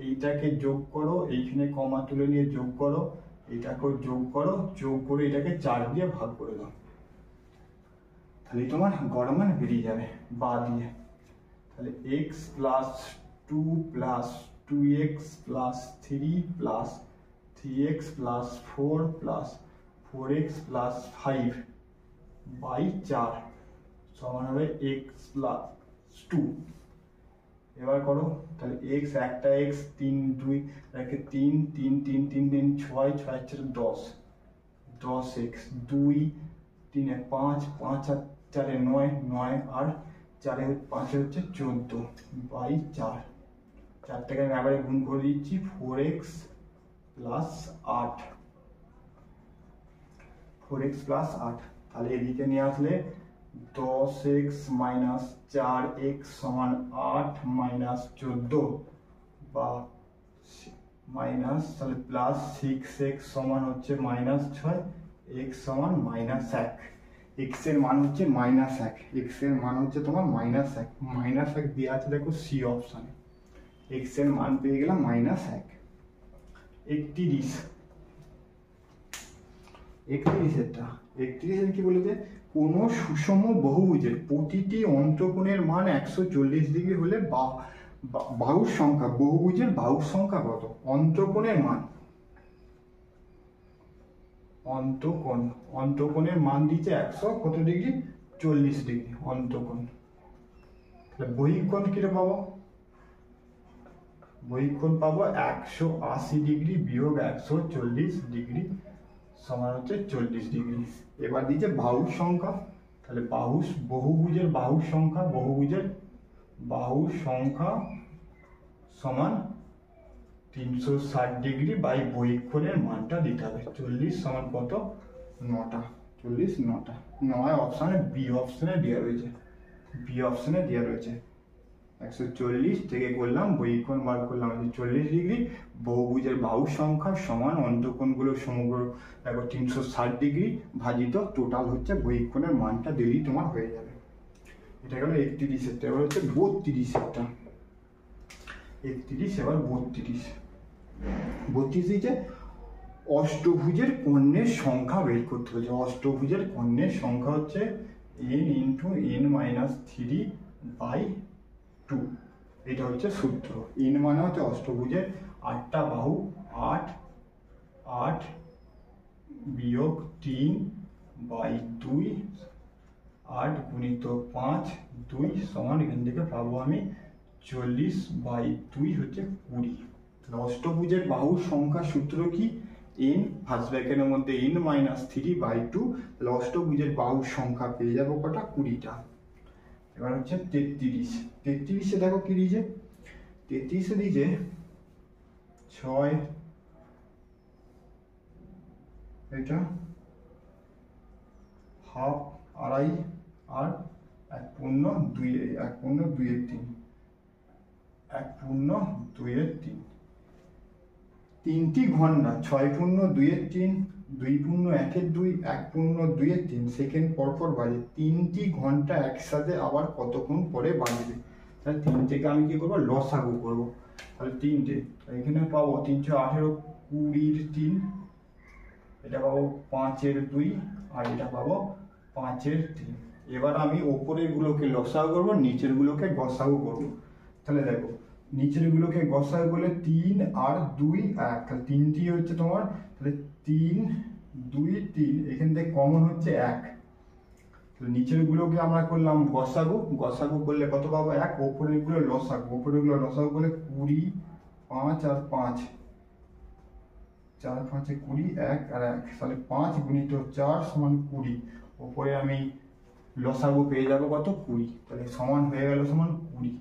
এইটাকে যোগ করো, এইখানে কমা তুলে নিয়ে যোগ করো, এটাকেও যোগ করো, যোগ করে এটাকে 4 দিয়ে ভাগ করে দাও, তাহলে তোমার গড় মান বেরিয়ে যাবে বা দিয়ে। তাহলে x plus 2 plus 2x plus 3 plus 3x plus 4 plus 4x plus 5 by 4 সমান হবে x প্লাস 2। এবার করো, তাহলে x একটা x 3 2 একে 3 3 3 3 3 6 6 4 10 10x 2 3 5 5 আর 4 9 9 আর 4 5 হচ্ছে 14 বাই 4। 4 থেকে আমি আবার গুণ করে দিচ্ছি 4x প্লাস 8 4x প্লাস 8। তাহলে এদিকে নিয়ে আসলে 10x মাইনাস 4x সমান 8 মাইনাস 14 বা মাইনাস, তাহলে প্লাস 6x সমান হচ্ছে মাইনাস 6, x সমান মাইনাস 1। x এর মান হচ্ছে মাইনাস 1, x এর মান হচ্ছে তোমার মাইনাস 1, মাইনাস 1 দেওয়া আছে দেখো সি অপশানে। x এর মান পেয়ে গেলাম মাইনাস 1। 31 কি বলেছে, কোন সুষম বহুভুজের প্রতিটি অন্তঃকোণের মান 140 ডিগ্রি হলে বাহুর সংখ্যা, বহুভুজের বাহুর সংখ্যা কত, অন্তঃকোণের মান, অন্তঃকোণের মান দিয়েছে 100 কত ডিগ্রি, 40 ডিগ্রি অন্তঃকোণ। তাহলে বহিঃকোণ কিরকম পাবো, বহিঃকোণ পাবো 180 ডিগ্রি বিয়োগ 140 ডিগ্রি সমান হচ্ছে 40 ডিগ্রি। এবার দিচ্ছে বাহুর সংখ্যা, তাহলে বহুভুজের বাহুর সংখ্যা সমান 360 ডিগ্রি বাই বহিঃকোণের মানটা দিতে হবে। 40 সমান কত, 9টা, 40 9টা, 9 অপশানে বি অপশানে দেওয়া রয়েছে। 140 থেকে করলাম বহিঃকোণ বার করলাম 40 ডিগ্রি, বহুভুজের বাহুর সংখ্যা সমান অন্তঃকোণগুলোর সমগ্র দেখো 360 ডিগ্রি ভাজিত টোটাল হচ্ছে বহিঃকোণের মানটা দিলেই তোমার হয়ে যাবে। এটা গেল 31-এরটা। এবার হচ্ছে 32-এরটা। 31 এবার 32 দিয়েছে অষ্টভুজের কর্ণের সংখ্যা বের করতে হচ্ছে। অষ্টভুজের কর্ণের সংখ্যা হচ্ছে n ইন্টু n মাইনাস 3/2। এটা হচ্ছে সূত্র। n মানে হচ্ছে অষ্টভুজের 8টা বাহু, 8 বিয়োগ 3/2, 8 গুণিত 5 2 সমান এখান থেকে পাবো আমি 40/2 হচ্ছে 20। তাহলে অষ্টভুজের বাহুর সংখ্যার সূত্র কি, n ফার্স্ট ব্র্যাকেটের মধ্যে n মাইনাস 3/2। তাহলে অষ্টভুজের বাহুর সংখ্যা পেয়ে যাবো কটা, 20টা। এবার হচ্ছে 33-এ দেখো কি দিয়েছে, 33-এ দিয়েছে 6 এটা হাফ, আড়াই আর 1/2, 1/2 1/2 1/2 3টি ঘন্টা 6×2=3, 2×1=2, 1×2=3 সেকেন্ড পরপর বাজে। 3টি ঘন্টা একসাথে আবার কতক্ষণ পরে বাজবে? তাহলে 3 থেকে আমি কি করবো, লসাগু করবো। তাহলে 3টে এখানে পাবো 318, 20-3, এটা পাবো 5-2, আর এটা পাবো 5-3। এবার আমি ওপরের গুলোকে লসাগু করবো, নিচের গুলোকে গসাগু করবো। তাহলে দেখো নিচের গুলোকে গসাগু করলে 3 আর 2 1, তাহলে 3টি হচ্ছে তোমার, তাহলে 3 2 3, এখান থেকে কমন হচ্ছে 1। তাহলে নিচের গুলোকে আমরা করলাম গসাগু, গসাগু করলে কত পাবো 1, ওপরের গুলো লসাগু, ওপরের গুলো লসাগু করলে 20, 5 আর 5, 4 5 20, 1 আর 1, তাহলে 5 × 4 = 20। ওপরে আমি লসাগু পেয়ে যাবো কত, 20, তাহলে সমান হয়ে গেল সমান 20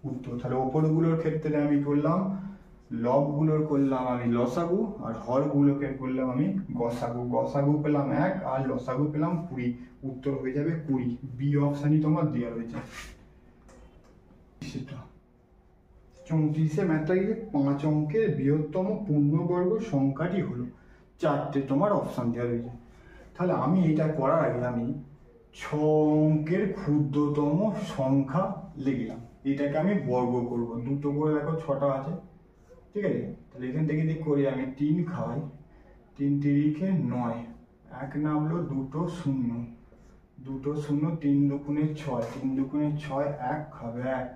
উত্তর। তাহলে ওপরগুলোর ক্ষেত্রে আমি করলাম লবগুলোর করলাম আমি লসাগু, আর হরগুলোকে করলাম আমি গসাগু। গসাগু পেলাম 1 আর লসাগু পেলাম 20, উত্তর হয়ে যাবে 20। বি অপশনই তোমার দেওয়া রয়েছে। সেটা 34-এ ম্যাথটা কি, 5 অঙ্কের বৃহত্তম পূর্ণবর্গ সংখ্যাটি হলো, 4টে তোমার অপশন দেওয়া রয়েছে। তাহলে আমি এটা করার আগে আমি 6 অঙ্কের ক্ষুদ্রতম সংখ্যা লিখলাম, এটাকে আমি বর্গ করব। দুটো করে দেখো 6টা আছে, ঠিক আছে। তাহলে এখান থেকে যদি করি আমি 3 খাই, 3 3 9, 1 নামলো, দুটো 0, দুটো 0, 3 2 6, 3 2 6, 1 খাবে 1,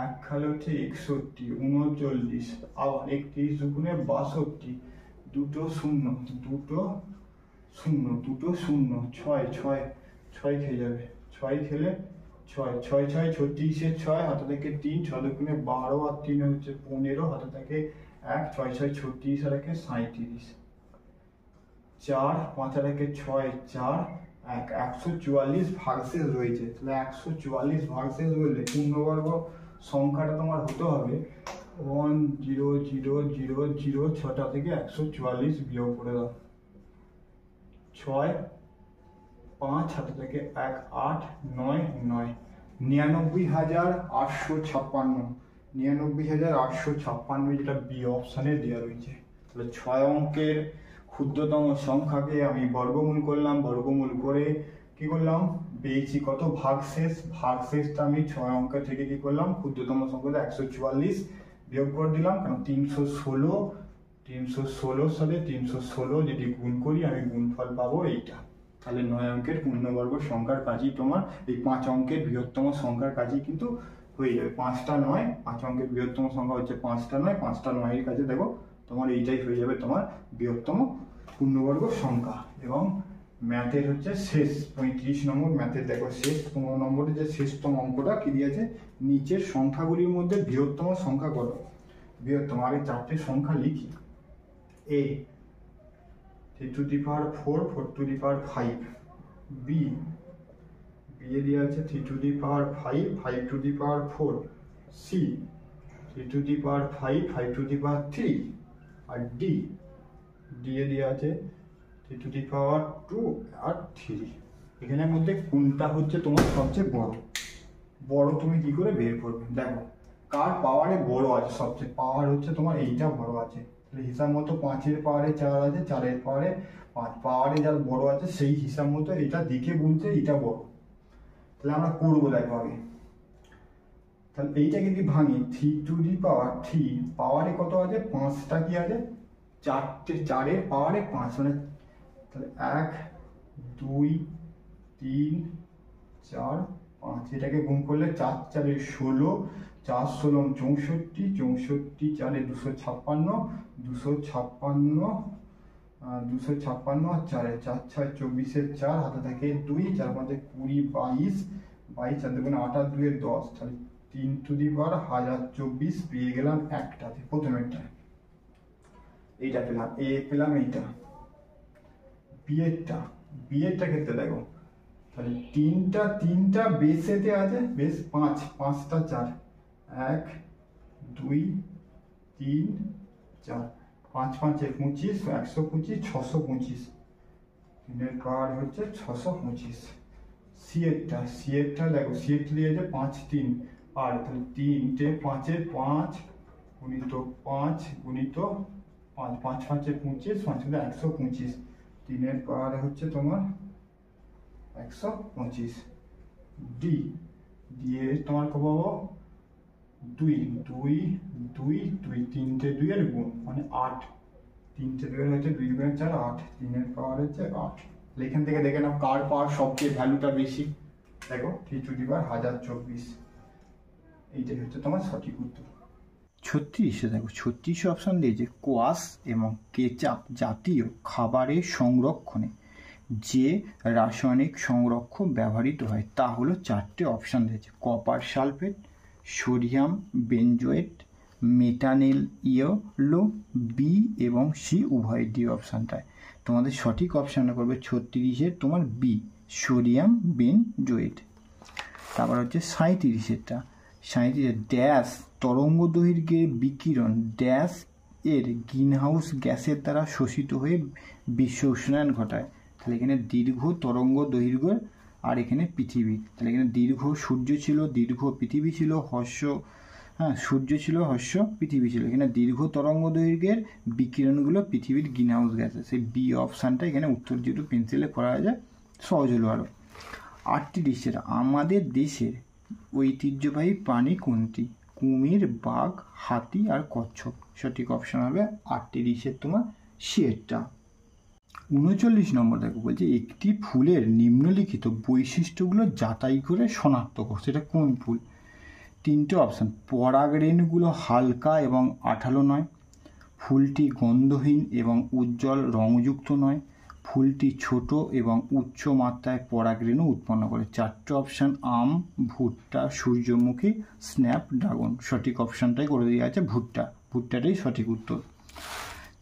1 খালে হচ্ছে 61, 39, আবার 31 2 62, দুটো 0, দুটো 0, দুটো 0, 6 6 6 খেয়ে যাবে, 6 খেলে 6 6 6 36-এর 6, হাতে থেকে 3, 6 2 12, আর 3 হচ্ছে 15, হাতে থেকে 1, 6 6 36 আর 1 37, 4 5 আর 1 6, 4 1, 144 ভাগশেষ রয়েছে। তাহলে 144 ভাগশেষ বললে পূর্ণবর্গ সংখ্যাটা তোমার হতে হবে 1 0 0 0 0, 6টা থেকে 144 বিয়োগ করে দাও, 6 5, হাতে থেকে 1 8 9 9, 99,856, 99,856 যেটা বি অপশানে দেওয়া রয়েছে। তাহলে 6 অঙ্কের ক্ষুদ্রতম সংখ্যাকে আমি বর্গমূল করলাম, বর্গমূল করে কি করলাম, পেয়েছি কত, ভাগশেষ। ভাগশেষটা আমি 6 অঙ্কের থেকে কি করলাম, ক্ষুদ্রতম সংখ্যাটা 144 বিয়োগ করে দিলাম, কারণ 316 সালে 316 যদি গুণ করি আমি গুণফল পাবো এইটা। তাহলে 9 অঙ্কের পূর্ণবর্গ সংখ্যার কাজই তোমার এই 5 অঙ্কের বৃহত্তম সংখ্যার কাজই কিন্তু হয়ে যাবে। 5টা 9, 5 অঙ্কের বৃহত্তম সংখ্যা হচ্ছে 5টা 9, 5টা 9 এর কাছে দেখো তোমার এইটাই হয়ে যাবে তোমার বৃহত্তম পূর্ণবর্গ সংখ্যা। এবং ম্যাথের হচ্ছে শেষ 35 নম্বর ম্যাথের দেখো শেষ 15 নম্বরের যে শেষতম অঙ্কটা কি দিয়েছে, নিচের সংখ্যাগুলির মধ্যে বৃহত্তম সংখ্যা কত। বৃহত্তম আগে 4টে সংখ্যা লিখি। A 3 to the power 4, 4 to the power 5, B এ দেওয়া আছে 3 to the power 5, 5 to the power 4, C 3 to the power 5, 5 to the power 3, R D এ দেওয়া আছে 3 to the power 2 আর 3। এখানের মধ্যে কোনটা হচ্ছে তোমার সবচেয়ে বড়, বড় তুমি কি করে বের করবে, দেখো কার পাওয়ারে বড় আছে, সবচেয়ে পাওয়ার হচ্ছে তোমার এইটা বড় আছে। হিসাব মতো 5-এর পাওয়ারে 4 আছে, 4-এর পাওয়ারে 5, পাওয়ারে যার বড় আছে সেই হিসাব মতো এটা দিকে বলছে এটা বড়। তাহলে আমরা করবো দেখো আগে, তাহলে এইটাকে যদি ভাঙি 3 to the power 3, পাওয়ারে কত আছে, 5টা কি আছে, 4-এর পাওয়ারে 5, মানে তাহলে 1 2 3 4 5, এটাকে গুণ করলে 4 4 16, 4 16 64, 64 4 256, 256 256 আর 4 4 6 24-এর 4, হাতে থাকে 2, 4 5 20 22, 22 4 2 8 আর 2 10, তাহলে 3 to the power 1024 পেয়ে গেলাম একটাতে, প্রথমেরটা এইটা পেলাম, এ পেলাম এইটা। বি এরটা ক্ষেত্রে দেখো, তাহলে তিনটা বেসেতে আছে, বেস 5, 5টা 4, 1 2 3 4, 5 5 25, 125, 625, 3-এর পাওয়ার হচ্ছে 625। সি এরটা দেখো, সি এরটা দিয়েছে 5 3, আর তাহলে 3টে 5-এর 5 গুণিত 5 গুণিত 5 5 5 25, 5 125, 3 পাওয়ারে হচ্ছে তোমার 125। ডি দিয়ে তোমার কত পাবো 2 2 2 2, 3টে 2 এর গুণ মানে 8, 3টে 2 এর হচ্ছে 2 গুণে 4 8, 3 পাওয়ার হচ্ছে 8। এখান থেকে দেখে নাও কার পাওয়ার সবচেয়ে ভ্যালুটা বেশি। দেখো 3^1024, এইটাই হচ্ছে তোমার সঠিক উত্তর। 36 দেখো 36 অপশন দিয়েছে কোয়াশ এবং কেচাপ জাতীয় খাবারের সংরক্ষণে যে রাসায়নিক সংরক্ষক ব্যবহৃত হয় তা হলো 4টে অপশন দিয়েছে copper sulphate, sodium benzoate, metanil yellow, B এবং সি উভয়। ডি অপশানটায় তোমাদের সঠিক অপশানটা করবে 36-এর তোমার বি সোডিয়াম বেনজোয়েট। তারপর হচ্ছে 37-এরটা 37 ড্যাশ তরঙ্গ দৈর্ঘ্যের বিকিরণ ড্যাশ এর গ্রিনহাউস গ্যাসের দ্বারা শোষিত হয়ে বিশ্ব উষ্ণায়ন ঘটায়। তাহলে এখানে দীর্ঘ তরঙ্গ দৈর্ঘ্য আর এখানে পৃথিবী, তাহলে এখানে দীর্ঘ সূর্য ছিল, দীর্ঘ পৃথিবী ছিল, সূর্য ছিল, পৃথিবী ছিল। এখানে দীর্ঘ তরঙ্গ দৈর্ঘ্যের বিকিরণগুলো পৃথিবীর গ্রিনহাউস গ্যাস, সেই বি অপশানটা এখানে উত্তর যেহেতু পেন্সিলে করা যায় সহজ হলো আরও। 38 আমাদের দেশের ঐতিহ্যবাহী প্রাণী কোনটি? কুমির, বাঘ, হাতি আর কচ্ছপ। সঠিক অপশন হবে 38-এর তোমার সিয়েরটা। 39 নম্বর দেখো বলছে একটি ফুলের নিম্নলিখিত বৈশিষ্ট্যগুলো যাচাই করে শনাক্ত কর। সেটা কোন ফুল? 3টে অপশান পরাগরেণুগুলো হালকা এবং আঠালো নয়, ফুলটি গন্ধহীন এবং উজ্জ্বল রংযুক্ত নয়, ফুলটি ছোট এবং উচ্চ মাত্রায় পরাগরেণু উৎপন্ন করে। 4টে অপশান আম, ভুট্টা, সূর্যমুখী, স্ন্যাপড্রাগন। সঠিক অপশানটাই করে দেওয়া আছে ভুট্টাটাই সঠিক উত্তর।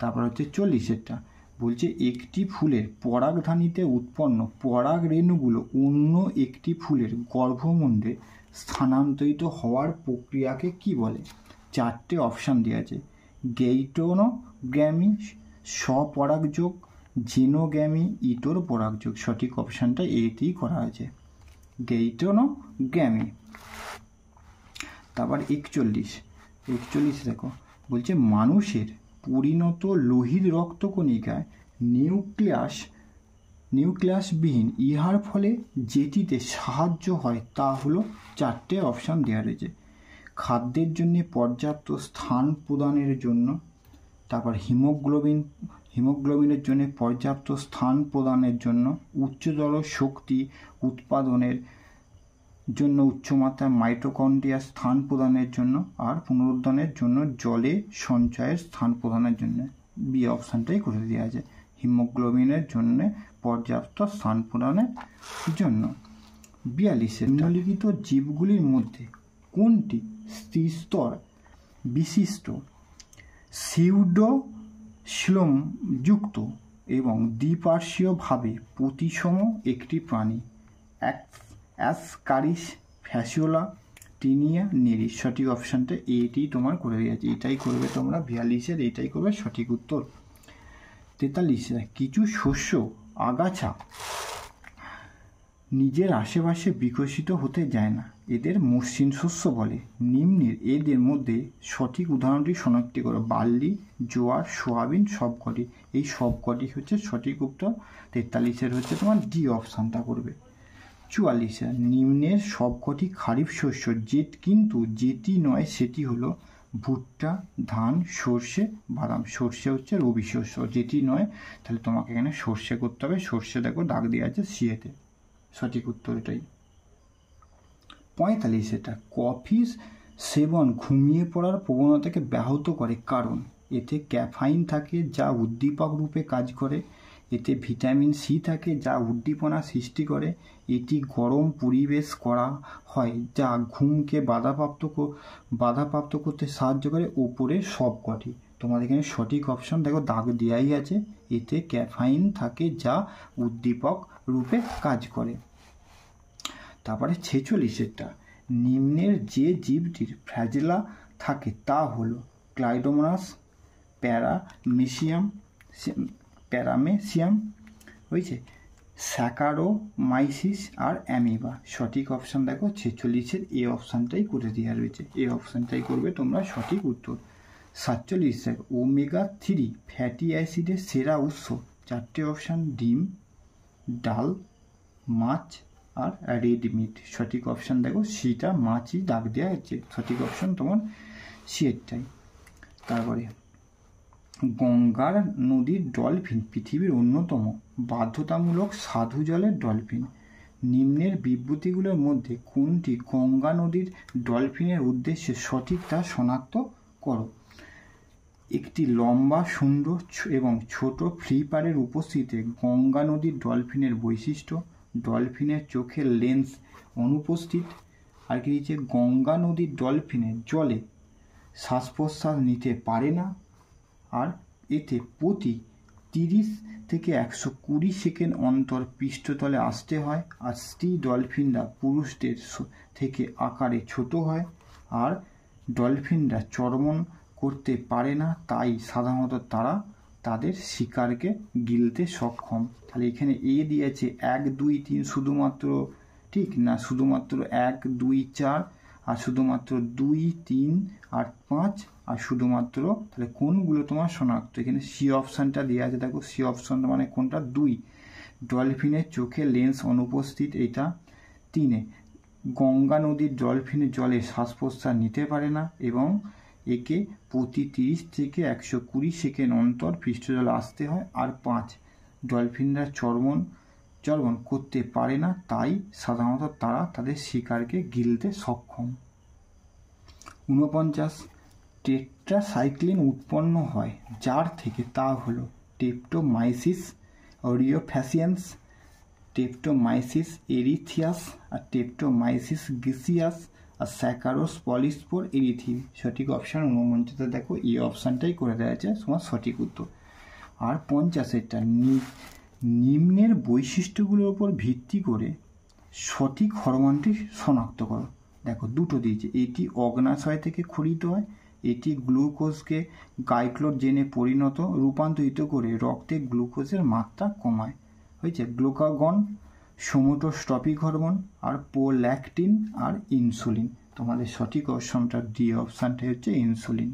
তারপর হচ্ছে 40-এরটা বলছে একটি ফুলের পরাগধানীতে উৎপন্ন পরাগরেণুগুলো অন্য একটি ফুলের গর্ভমুণ্ডে স্থানান্তরিত হওয়ার প্রক্রিয়াকে কি বলে? 4টে অপশান দেওয়া আছে গেইটোনোগ্যামি, স্বপরাগযোগ, জিনোগ্যামি, ইতর পরাগযোগ। সঠিক অপশানটা এইটিই করা আছে গেইটোনোগ্যামি। তারপর 41 দেখো বলছে মানুষের পরিণত লোহিত রক্তকণিকায় নিউক্লিয়াসবিহীন ইহার ফলে যেটিতে সাহায্য হয় তা হলো 4টে অপশান দেওয়া রয়েছে খাদ্যের জন্য পর্যাপ্ত স্থান প্রদানের জন্য, তারপর হিমোগ্লোবিনের জন্য পর্যাপ্ত স্থান প্রদানের জন্য, উচ্চতর শক্তি উৎপাদনের জন্য উচ্চমাত্রায় মাইটোকন্ড্রিয়ার স্থান প্রদানের জন্য, আর পুনরুদ্ধানের জন্য জলে সঞ্চয়ের স্থান প্রদানের জন্য। বি অপশানটাই করে দেওয়া আছে হিমোগ্লোবিনের জন্য পর্যাপ্ত স্থান প্রদানের জন্য। 42 নিম্নলিখিত জীবগুলির মধ্যে কোনটি ত্রিস্তর বিশিষ্ট সিউডোশিলমযুক্ত এবং দ্বিপার্শ্বীয়ভাবে প্রতিসম একটি প্রাণী? Ascaris, Fasciola, Taenia, Nereis. সঠিক অপশানটা এইটাই তোমার করে দিয়েছে, এটাই করবে তোমরা 42-এর, এইটাই করবে সঠিক উত্তর। 43 কিছু শস্য আগাছা নিজের আশেপাশে বিকশিত হতে যায় না, এদের মসৃণ শস্য বলে। নিম্নের এদের মধ্যে সঠিক উদাহরণটি শনাক্ত করো। বার্লি, জোয়ার, সোয়াবিন, সবকটি। এই সবকটি হচ্ছে সঠিক উত্তর। 43-এর হচ্ছে তোমার ডি অপশানটা করবে। 44 নিম্নের সবকটি খারিফ শস্য কিন্তু যেটি নয় সেটি হলো ভুট্টা, ধান, সর্ষে, বাদাম। সর্ষে হচ্ছে রবি শস্য, যেটি নয় তাহলে তোমাকে এখানে সর্ষে করতে হবে। সর্ষে দেখো দাগ দেওয়া আছে সিয়েতে, সঠিক উত্তর এটাই। 45 কফি সেবন ঘুমিয়ে পড়ার প্রবণতাকে ব্যাহত করে কারণ এতে ক্যাফাইন থাকে যা উদ্দীপক রূপে কাজ করে, এতে ভিটামিন সি থাকে যা উদ্দীপনা সৃষ্টি করে, এটি গরম পরিবেশ করা হয় যা ঘুমকে বাধাপ্রাপ্ত করতে সাহায্য করে। ওপরের সবকটি তোমাদের এখানে সঠিক অপশন দেখো দাগ দেওয়াই আছে, এতে ক্যাফাইন থাকে যা উদ্দীপক রূপে কাজ করে। তারপরে 46 নিম্নের যে জীবটির ফ্ল্যাজেলা থাকে তা হলো ক্লাইডোমোনাস, প্যারামেসিয়াম হয়েছে, স্যাকারোমাইসিস আর অ্যামিবা। সঠিক অপশান দেখো 46-এর এ অপশানটাই করে দেওয়া রয়েছে, এ অপশানটাই করবে তোমরা সঠিক উত্তর। 47 ওমেগা 3 ফ্যাটি অ্যাসিডের সেরা উৎস, 4টে অপশান, ডিম, ডাল, মাছ আর রেড মিট। সঠিক অপশান দেখো সিটা, মাছই দাগ দেওয়া হচ্ছে, সঠিক অপশান তোমার সিটাই। তারপরে গঙ্গার নদীর ডলফিন পৃথিবীর অন্যতম বাধ্যতামূলক সাধু জলের ডলফিন। নিম্নের বিবৃতিগুলোর মধ্যে কোনটি গঙ্গা নদীর ডলফিনের উদ্দেশ্যে সঠিক তা শনাক্ত করো। একটি লম্বা, সুন্দর এবং ছোট ফ্লিপারের উপস্থিতিতে গঙ্গা নদীর ডলফিনের বৈশিষ্ট্য, ডলফিনের চোখের লেন্স অনুপস্থিত। আর কি দিচ্ছে, গঙ্গা নদীর ডলফিনের জলে শ্বাস প্রশ্বাস নিতে পারে না, আর এতে প্রতি 30 থেকে 120 সেকেন্ড অন্তর পৃষ্ঠতলে আসতে হয়। আর স্ত্রী ডলফিনরা পুরুষদের থেকে আকারে ছোট হয়, আর ডলফিনরা চর্মণ করতে পারে না, তাই সাধারণত তারা তাদের শিকারকে গিলতে সক্ষম। তাহলে এখানে এ দিয়েছে 1, 2, 3 শুধুমাত্র, ঠিক না, শুধুমাত্র 1, 2, 4 আর শুধুমাত্র 2, 3 আর 5 আর শুধুমাত্র, তাহলে কোনগুলো তোমার শনাক্ত, এখানে সি অপশানটা দেওয়া আছে, দেখো সি অপশানটা মানে কোনটা, 2 ডলফিনের চোখে লেন্স অনুপস্থিত, এটা 3 গঙ্গা নদীর ডলফিনের জলে শ্বাস প্রশ্বাস নিতে পারে না এবং একে প্রতি 30 থেকে 120 সেকেন্ড অন্তর পৃষ্ঠজলে আসতে হয়, আর 5 ডলফিনরা চর্মণ করতে পারে না, তাই সাধারণত তারা তাদের শিকারকে গিলতে সক্ষম। 49 টেট্রাসাইক্লিন উৎপন্ন হয় যার থেকে, তা হলো টেপ্টোমাইসিস অরিওফ্যাসিয়েন্স, টেপ্টোমাইসিস এরিথিয়াস আর টেপ্টোমাইসিস গ্রিসিয়াস আর স্যাকারোস পলিস্পোর এরিথি। সঠিক অপশান 49 দেখো এই অপশানটাই করে দেওয়া আছে তোমার সঠিক উত্তর। আর 50টা নিম্নের বৈশিষ্ট্যগুলোর উপর ভিত্তি করে সঠিক হরমোনটি শনাক্ত করো। দেখো দুটো দিয়েছে, এটি অগ্নাশয় থেকে ক্ষরিত হয়, এটি গ্লুকোজকে গ্লাইকোজেনে রূপান্তরিত করে রক্তে গ্লুকোজের মাত্রা কমায়, হয়েছে গ্লুকাগন, সোমাটোস্ট্রপিক হরমোন আর প্রোল্যাক্টিন আর ইনসুলিন। তোমাদের সঠিক অপশনটা ডি অপশানটা হচ্ছে ইনসুলিন।